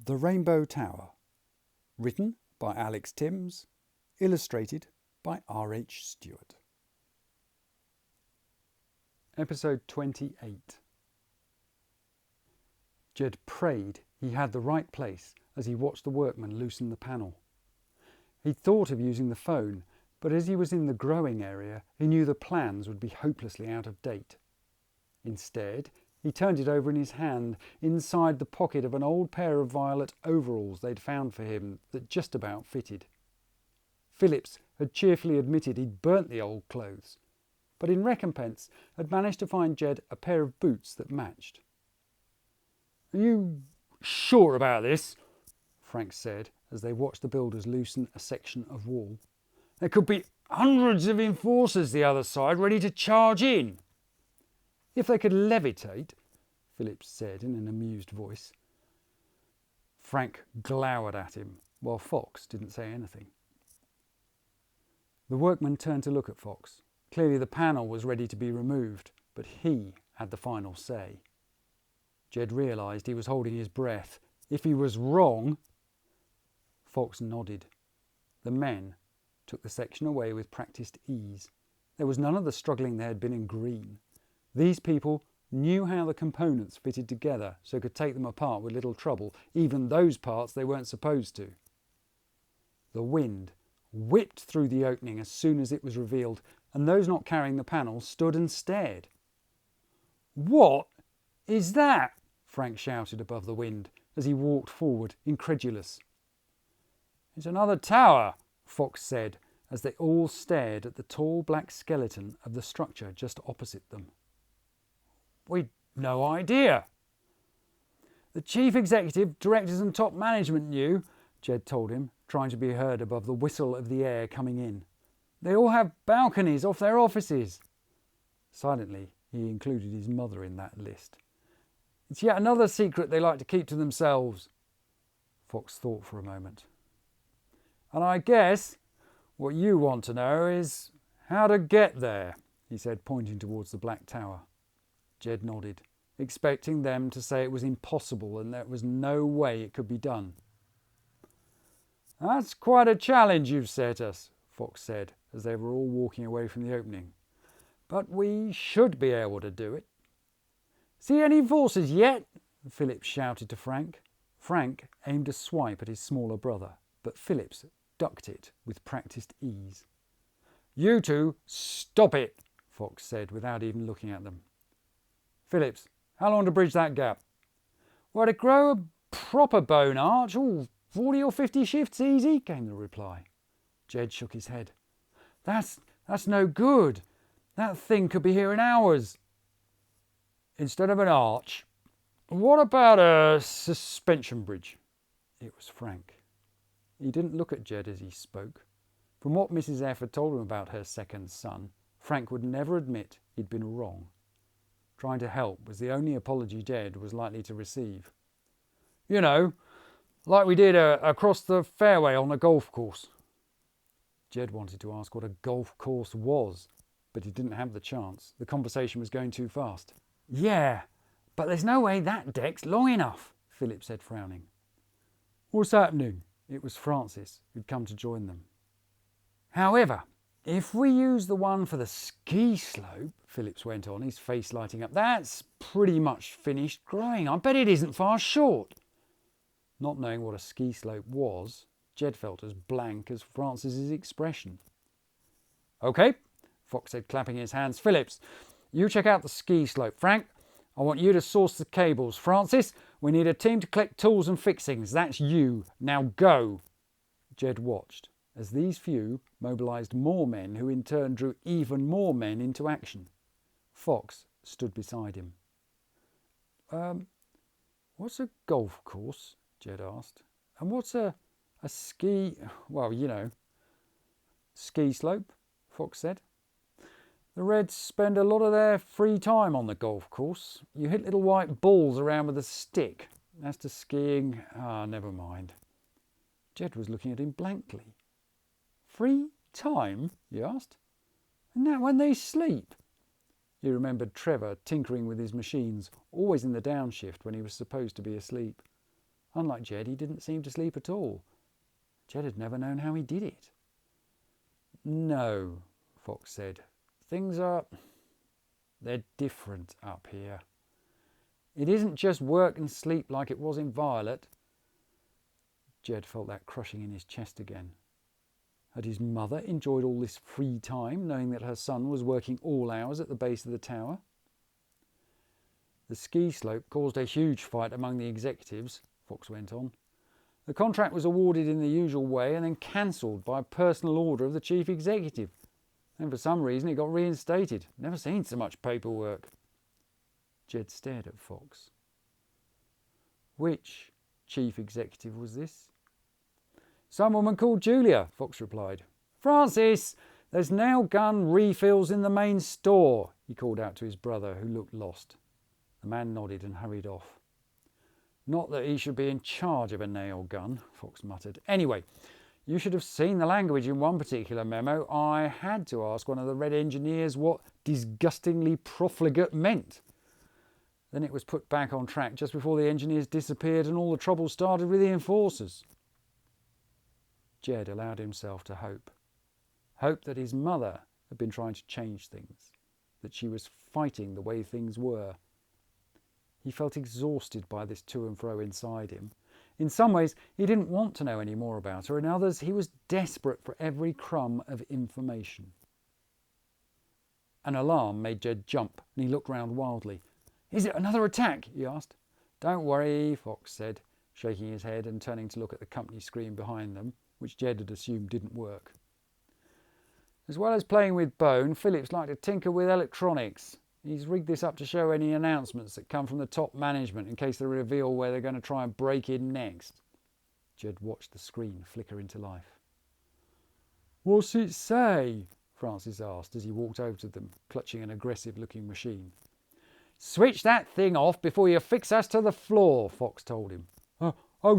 The Rainbow Tower. Written by Alex Tymms. Illustrated by R H Stewart. Episode 28. Jed prayed he had the right place as he watched the workmen loosen the panel. He'd thought of using the phone, but as he was in the growing area, he knew the plans would be hopelessly out of date. Instead, he turned it over in his hand, inside the pocket of an old pair of violet overalls they'd found for him that just about fitted. Phillips had cheerfully admitted he'd burnt the old clothes, but in recompense had managed to find Jed a pair of boots that matched. "Are you sure about this?" Frank said as they watched the builders loosen a section of wall. "There could be hundreds of enforcers the other side ready to charge in." "If they could levitate," Phillips said in an amused voice. Frank glowered at him, while Fox didn't say anything. The workman turned to look at Fox. Clearly the panel was ready to be removed, but he had the final say. Jed realised he was holding his breath. If he was wrong... Fox nodded. The men took the section away with practised ease. There was none of the struggling there had been in green. These people knew how the components fitted together so could take them apart with little trouble, even those parts they weren't supposed to. The wind whipped through the opening as soon as it was revealed, and those not carrying the panel stood and stared. "What is that?" Frank shouted above the wind as he walked forward, incredulous. "It's another tower," Fox said as they all stared at the tall black skeleton of the structure just opposite them. "We'd no idea." "The chief executive, directors and top management knew," Jed told him, trying to be heard above the whistle of the air coming in. "They all have balconies off their offices." Silently, he included his mother in that list. "It's yet another secret they like to keep to themselves." Fox thought for a moment. "And I guess what you want to know is how to get there," he said, pointing towards the black tower. Jed nodded, expecting them to say it was impossible and there was no way it could be done. "That's quite a challenge you've set us," Fox said as they were all walking away from the opening. "But we should be able to do it." "See any enforcers yet?" Phillips shouted to Frank. Frank aimed a swipe at his smaller brother, but Phillips ducked it with practised ease. "You two, stop it," Fox said without even looking at them. "Phillips, how long to bridge that gap?" "Well, to grow a proper bone arch, 40 or 50 shifts easy," came the reply. Jed shook his head. That's no good. That thing could be here in hours." "Instead of an arch, what about a suspension bridge?" It was Frank. He didn't look at Jed as he spoke. From what Mrs. F had told him about her second son, Frank would never admit he'd been wrong. Trying to help was the only apology Jed was likely to receive. "You know, like we did across the fairway on a golf course." Jed wanted to ask what a golf course was, but he didn't have the chance. The conversation was going too fast. "Yeah, but there's no way that deck's long enough," Philip said, frowning. "What's happening?" It was Francis who'd come to join them. "However, if we use the one for the ski slope," Phillips went on, his face lighting up, "that's pretty much finished growing. I bet it isn't far short." Not knowing what a ski slope was, Jed felt as blank as Francis's expression. "OK," Fox said, clapping his hands. "Phillips, you check out the ski slope. Frank, I want you to source the cables. Francis, we need a team to collect tools and fixings. That's you. Now go." Jed watched as these few mobilised more men who in turn drew even more men into action. Fox stood beside him. What's a golf course?" Jed asked. "And what's a ski... well, you know." "Ski slope," Fox said. "The Reds spend a lot of their free time on the golf course. You hit little white balls around with a stick. As to skiing, never mind." Jed was looking at him blankly. "Free time?" he asked. "And that when they sleep?" He remembered Trevor tinkering with his machines, always in the downshift when he was supposed to be asleep. Unlike Jed, he didn't seem to sleep at all. Jed had never known how he did it. No, Fox said. They're different up here. It isn't just work and sleep like it was in Violet. Jed felt that crushing in his chest again. Had his mother enjoyed all this free time, knowing that her son was working all hours at the base of the tower? The ski slope caused a huge fight among the executives, Fox went on. The contract was awarded in the usual way and then cancelled by personal order of the chief executive. And for some reason it got reinstated. Never seen so much paperwork. Jed stared at Fox. Which chief executive was this? Some woman called Julia, Fox replied. Francis, there's nail gun refills in the main store, he called out to his brother, who looked lost. The man nodded and hurried off. Not that he should be in charge of a nail gun, Fox muttered. Anyway, you should have seen the language in one particular memo. I had to ask one of the Red Engineers what disgustingly profligate meant. Then it was put back on track just before the engineers disappeared and all the trouble started with the enforcers. Jed allowed himself to hope. Hope that his mother had been trying to change things, that she was fighting the way things were. He felt exhausted by this to and fro inside him. In some ways, he didn't want to know any more about her. In others, he was desperate for every crumb of information. An alarm made Jed jump, and he looked round wildly. Is it another attack? He asked. Don't worry, Fox said, shaking his head and turning to look at the company screen behind them, which Jed had assumed didn't work. As well as playing with bone, Phillips liked to tinker with electronics. He's rigged this up to show any announcements that come from the top management in case they reveal where they're going to try and break in next. Jed watched the screen flicker into life. What's it say? Francis asked as he walked over to them, clutching an aggressive-looking machine. Switch that thing off before you fix us to the floor, Fox told him.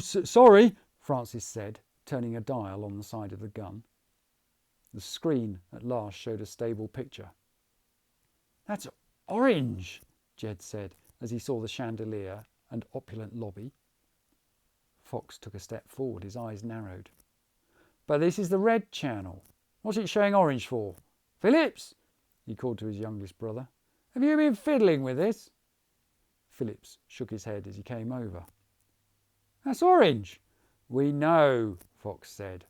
Sorry, Francis said, turning a dial on the side of the gun. The screen at last showed a stable picture. That's orange, Jed said as he saw the chandelier and opulent lobby. Fox took a step forward, his eyes narrowed. But this is the red channel. What's it showing orange for? Phillips, he called to his youngest brother. Have you been fiddling with this? Phillips shook his head as he came over. That's orange. We know, Fox said.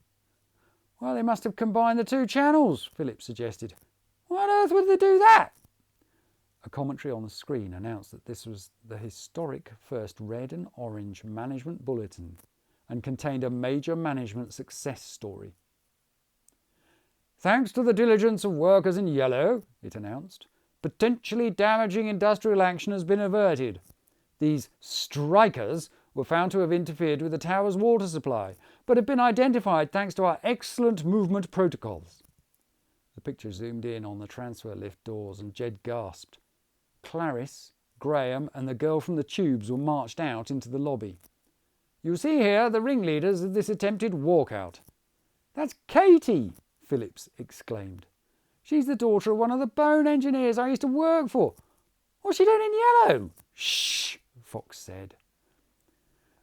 Well, they must have combined the two channels, Phillips suggested. Why on earth would they do that? A commentary on the screen announced that this was the historic first red and orange management bulletin and contained a major management success story. Thanks to the diligence of workers in yellow, it announced, potentially damaging industrial action has been averted. These strikers were found to have interfered with the tower's water supply, but have been identified thanks to our excellent movement protocols. The picture zoomed in on the transfer lift doors and Jed gasped. Clarice, Graham and the girl from the tubes were marched out into the lobby. You see here the ringleaders of this attempted walkout. That's Katie, Phillips exclaimed. She's the daughter of one of the bone engineers I used to work for. What's she doing in yellow? Shh, Fox said.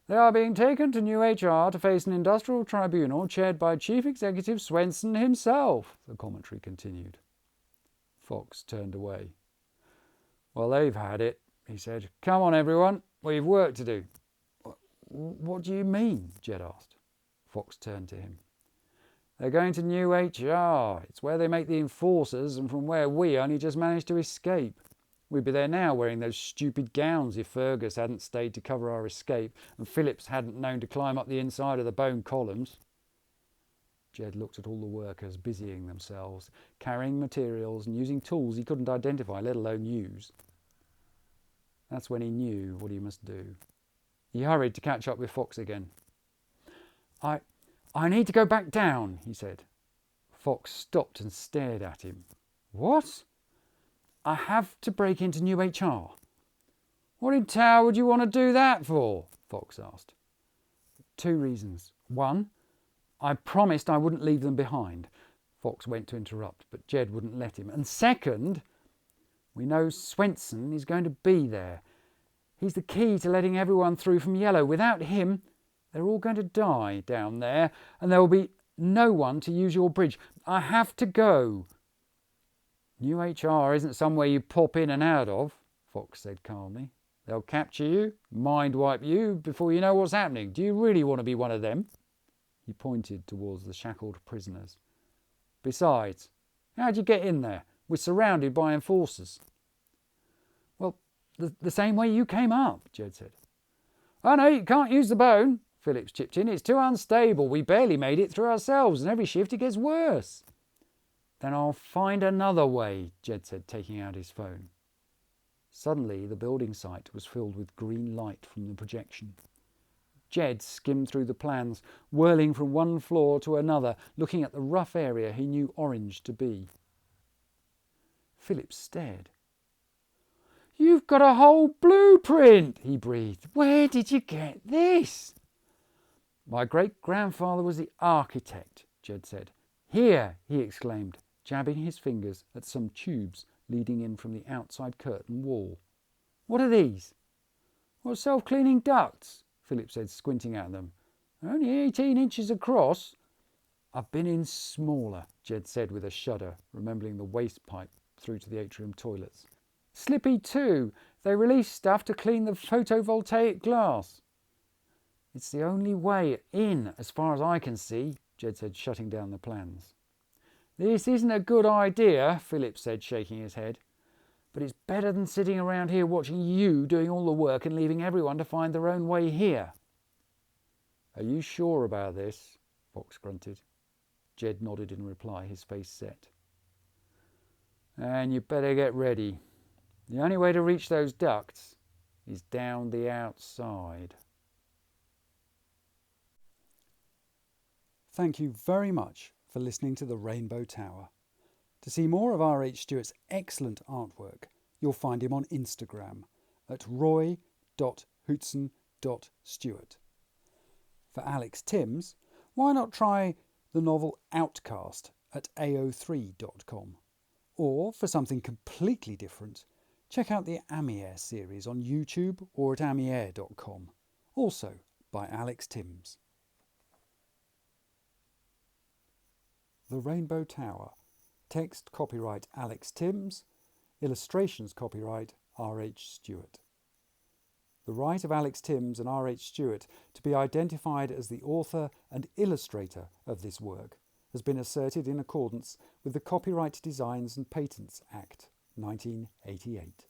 They are being taken to new HR to face an industrial tribunal chaired by Chief Executive Swenson himself, the commentary continued. Fox turned away. Well, they've had it, he said. Come on, everyone. We've work to do. What do you mean? Jed asked. Fox turned to him. They're going to new HR. It's where they make the enforcers and from where we only just managed to escape. We'd be there now wearing those stupid gowns if Fergus hadn't stayed to cover our escape and Phillips hadn't known to climb up the inside of the bone columns. Jed looked at all the workers busying themselves, carrying materials and using tools he couldn't identify, let alone use. That's when he knew what he must do. He hurried to catch up with Fox again. I need to go back down, he said. Fox stopped and stared at him. What? I have to break into new HR. What in tower would you want to do that for? Fox asked. 2 reasons. 1, I promised I wouldn't leave them behind. Fox went to interrupt, but Jed wouldn't let him. And 2nd, we know Swenson is going to be there. He's the key to letting everyone through from yellow. Without him, They're all going to die down there, and there will be no one to use your bridge. I have to go." "New HR isn't somewhere you pop in and out of," Fox said calmly. "They'll capture you, mind wipe you before you know what's happening. Do you really want to be one of them?" He pointed towards the shackled prisoners. "Besides, how'd you get in there? We're surrounded by enforcers." "Well, the same way you came up," Jed said. "Oh no, you can't use the bone," Phillips chipped in. "It's too unstable. We barely made it through ourselves, and every shift it gets worse." "Then I'll find another way," Jed said, taking out his phone. Suddenly, the building site was filled with green light from the projection. Jed skimmed through the plans, whirling from one floor to another, looking at the rough area he knew orange to be. Phillips stared. "You've got a whole blueprint," he breathed. "Where did you get this?" "My great-grandfather was the architect," Jed said. "Here," he exclaimed, jabbing his fingers at some tubes leading in from the outside curtain wall. "What are these?" "Well, self-cleaning ducts," Philip said, squinting at them. "They're only 18 inches across." "I've been in smaller," Jed said with a shudder, remembering the waste pipe through to the atrium toilets. "Slippy too. They release stuff to clean the photovoltaic glass." "It's the only way in, as far as I can see," Jed said, shutting down the plans. "This isn't a good idea," Philip said, shaking his head. "But it's better than sitting around here watching you doing all the work and leaving everyone to find their own way here." "Are you sure about this?" Fox grunted. Jed nodded in reply, his face set. "And you better get ready. The only way to reach those ducts is down the outside." Thank you very much for listening to The Rainbow Tower. To see more of R H Stewart's excellent artwork, you'll find him on Instagram at roy.hootson.stewart. For Alex Tymms, why not try the novel OutCaste at ao3.com? Or, for something completely different, check out the Amier series on YouTube or at amier.com, also by Alex Tymms. The Rainbow Tower. Text copyright Alex Tymms. Illustrations copyright R H Stewart. The right of Alex Tymms and R H Stewart to be identified as the author and illustrator of this work has been asserted in accordance with the Copyright Designs and Patents Act 1988.